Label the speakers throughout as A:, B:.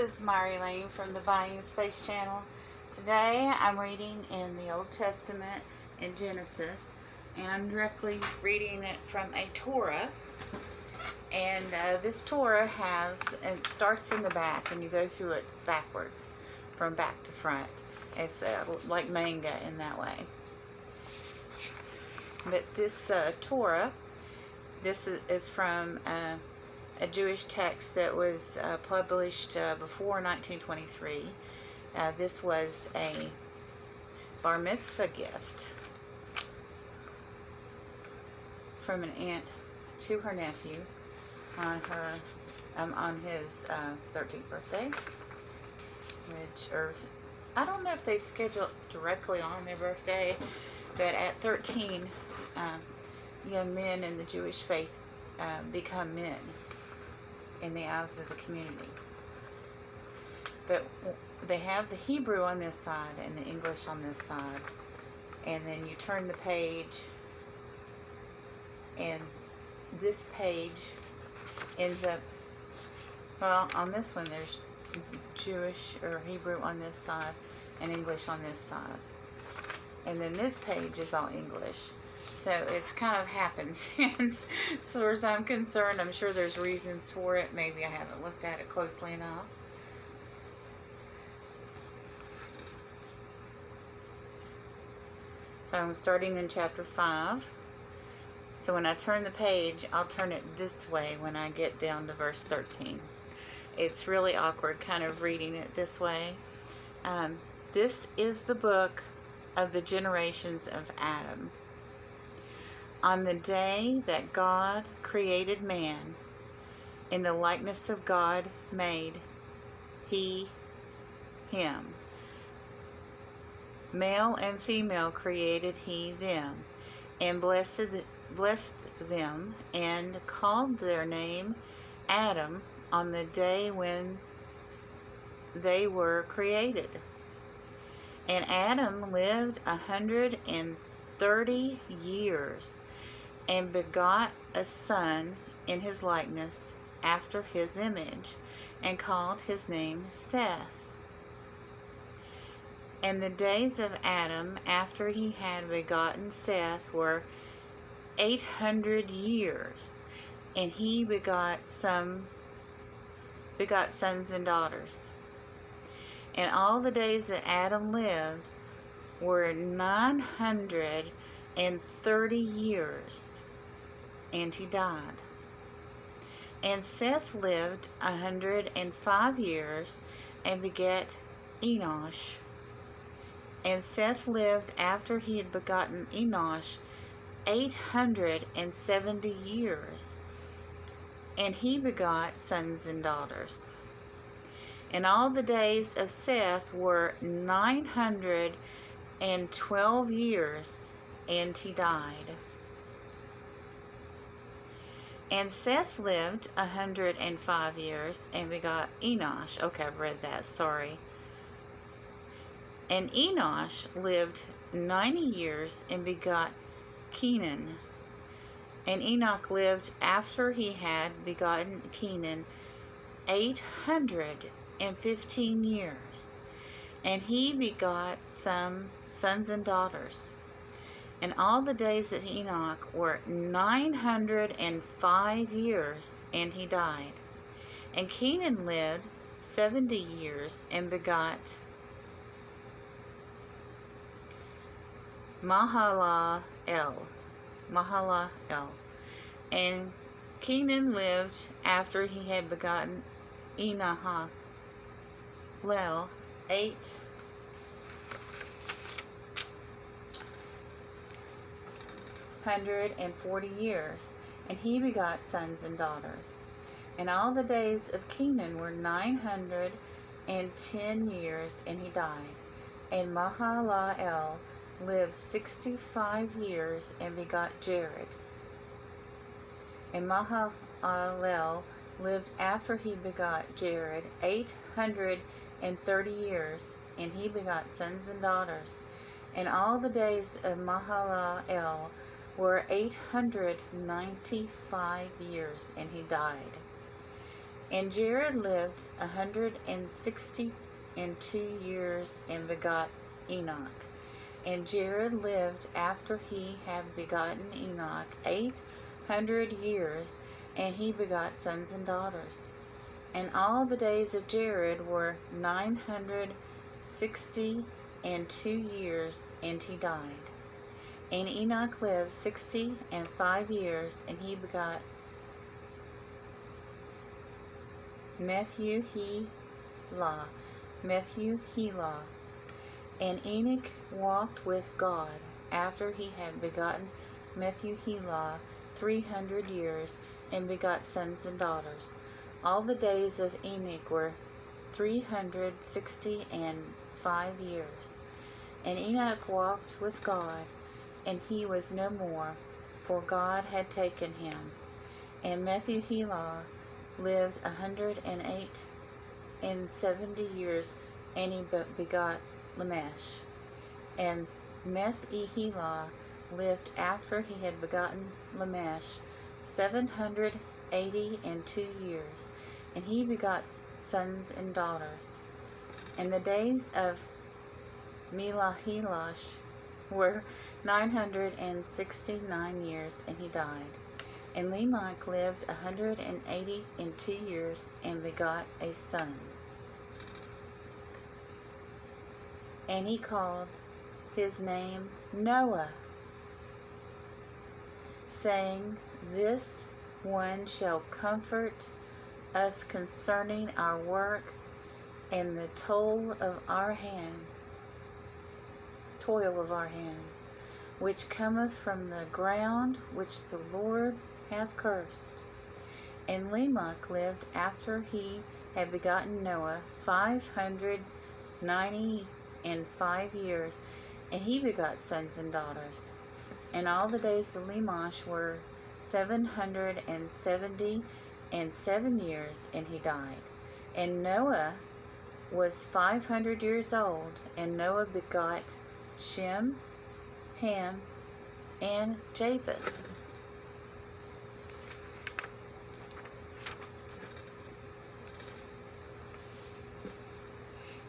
A: is Mary Lane from the Buying Space channel. Today I'm reading in the Old Testament in Genesis, and I'm directly reading it from a Torah. And this Torah it starts in the back, and you go through it backwards, from back to front. It's like manga in that way. But this Torah, this is from a Jewish text that was published before 1923. This was a bar mitzvah gift from an aunt to her nephew on his 13th birthday, I don't know if they schedule directly on their birthday, but at 13, young men in the Jewish faith become men in the eyes of the community. But they have the Hebrew on this side and the English on this side, and then you turn the page, and this page ends up, well, on this one there's Jewish or Hebrew on this side and English on this side, and then this page is all English. So it's kind of happenstance as far as I'm concerned. I'm sure there's reasons for it. Maybe I haven't looked at it closely enough. So I'm starting in chapter 5. So when I turn the page, I'll turn it this way when I get down to verse 13. It's really awkward kind of reading it this way. This is the book of the generations of Adam. On the day that God created man, in the likeness of God made he him. Male and female created he them, and blessed them, and called their name Adam on the day when they were created. And Adam lived 130 years, and begot a son in his likeness after his image, and called his name Seth. And the days of Adam after he had begotten Seth were 800 years, and he begot sons and daughters. And all the days that Adam lived were 930 years, and he died. And Seth lived 105 years, and begat Enosh. And Seth lived after he had begotten Enosh 870 years, and he begot sons and daughters. And all the days of Seth were 912 years, and he died. And Seth lived 105 years, and begot Enosh. Okay, I've read that, sorry. And Enosh lived 90 years, and begot Kenan. And Enoch lived after he had begotten Kenan 815 years, and he begot some sons and daughters. And all the days of Enoch were 905 years, and he died. And Kenan lived 70 years, and begot Mahalalel. And Kenan lived after he had begotten Enoch 840 years, and he begot sons and daughters. And all the days of Kenan were 910 years, and he died. And Mahalalel lived 65 years, and begot Jared. And Mahalalel lived after he begot Jared 830 years, and he begot sons and daughters. And all the days of Mahalalel were 895 years, and he died. And Jared lived 162 years and begot Enoch. And Jared lived after he had begotten Enoch 800 years, and he begot sons and daughters. And all the days of Jared were 962 years, and he died. And Enoch lived 65 years, and he begot Methuselah. And Enoch walked with God after he had begotten Methuselah 300 years, and begot sons and daughters. All the days of Enoch were 365 years. And Enoch walked with God, and he was no more, for God had taken him. And Methuselah lived 170 years, and he begot Lamech. And Methuselah lived after he had begotten Lamech 782 years, and he begot sons and daughters. And the days of Melahelash were 969 years, and he died. And Lamech lived 182 years, and begot a son. And he called his name Noah, saying, This one shall comfort us concerning our work and the toil of our hands, which cometh from the ground which the Lord hath cursed. And Lamech lived after he had begotten Noah 595 years, and he begot sons and daughters. And all the days of Lamech were 777 years, and he died. And Noah was 500 years old, and Noah begot Shem, Ham, and Japheth.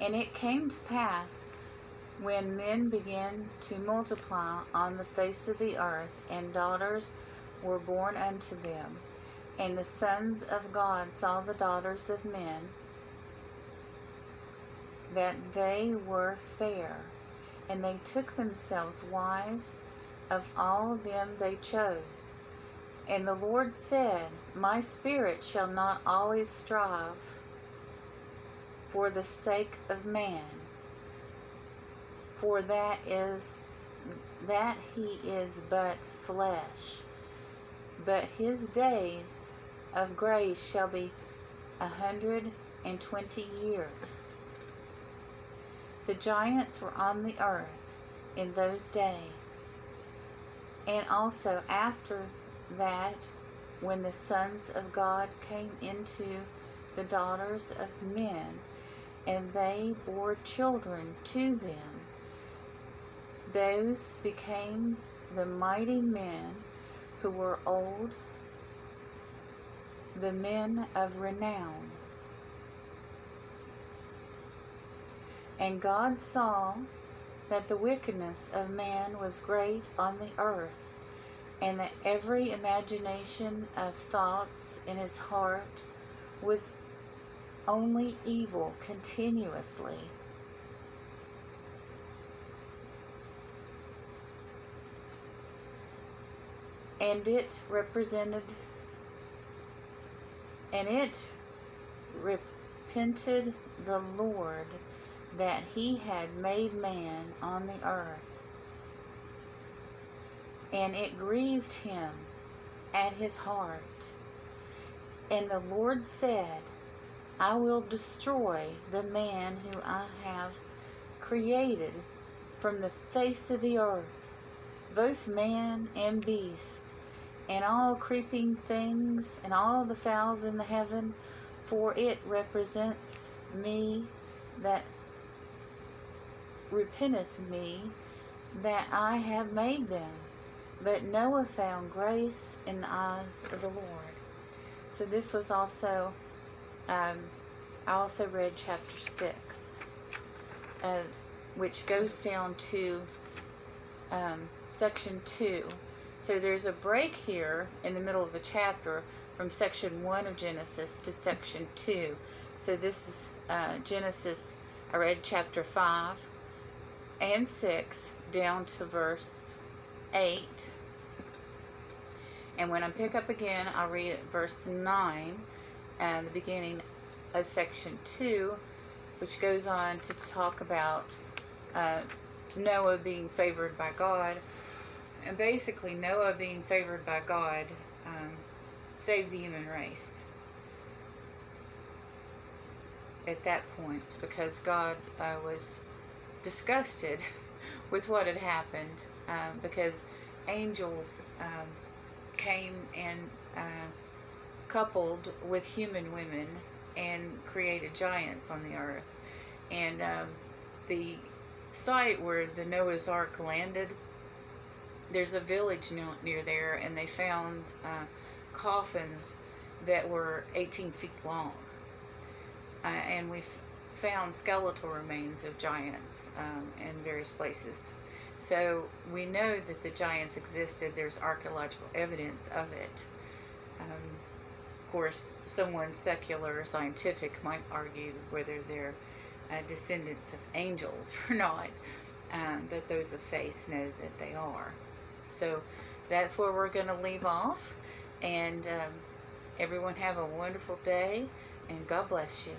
A: And it came to pass, when men began to multiply on the face of the earth, and daughters were born unto them, and the sons of God saw the daughters of men, that they were fair, and they took themselves wives of all them they chose. And the Lord said, My spirit shall not always strive for the sake of man, for that he is but flesh. But his days of grace shall be 120 years. The giants were on the earth in those days, and also after that, when the sons of God came into the daughters of men, and they bore children to them. Those became the mighty men who were old, the men of renown. And God saw that the wickedness of man was great on the earth, and that every imagination of thoughts in his heart was only evil continuously. And it repented the Lord that he had made man on the earth, and it grieved him at his heart. And the Lord said, I will destroy the man who I have created from the face of the earth, both man and beast, and all creeping things, and all the fowls in the heaven, for it represents me that repenteth me that I have made them. But Noah found grace in the eyes of the Lord. So this was also I also read chapter 6, which goes down to section 2. So there's a break here in the middle of a chapter from section 1 of Genesis to section 2. So this is Genesis. I read chapter 5 and 6 down to verse 8. And when I pick up again, I'll read verse 9 and the beginning of section 2, which goes on to talk about Noah being favored by God. And basically, Noah being favored by God saved the human race at that point, because God was disgusted with what had happened, because angels came and coupled with human women and created giants on the earth. And the site where the Noah's Ark landed, there's a village near there, and they found coffins that were 18 feet long. And we found skeletal remains of giants in various places. So we know that the giants existed. There's archaeological evidence of it. Of course, someone secular or scientific might argue whether they're descendants of angels or not, but those of faith know that they are. So that's where we're going to leave off, and everyone have a wonderful day, and God bless you.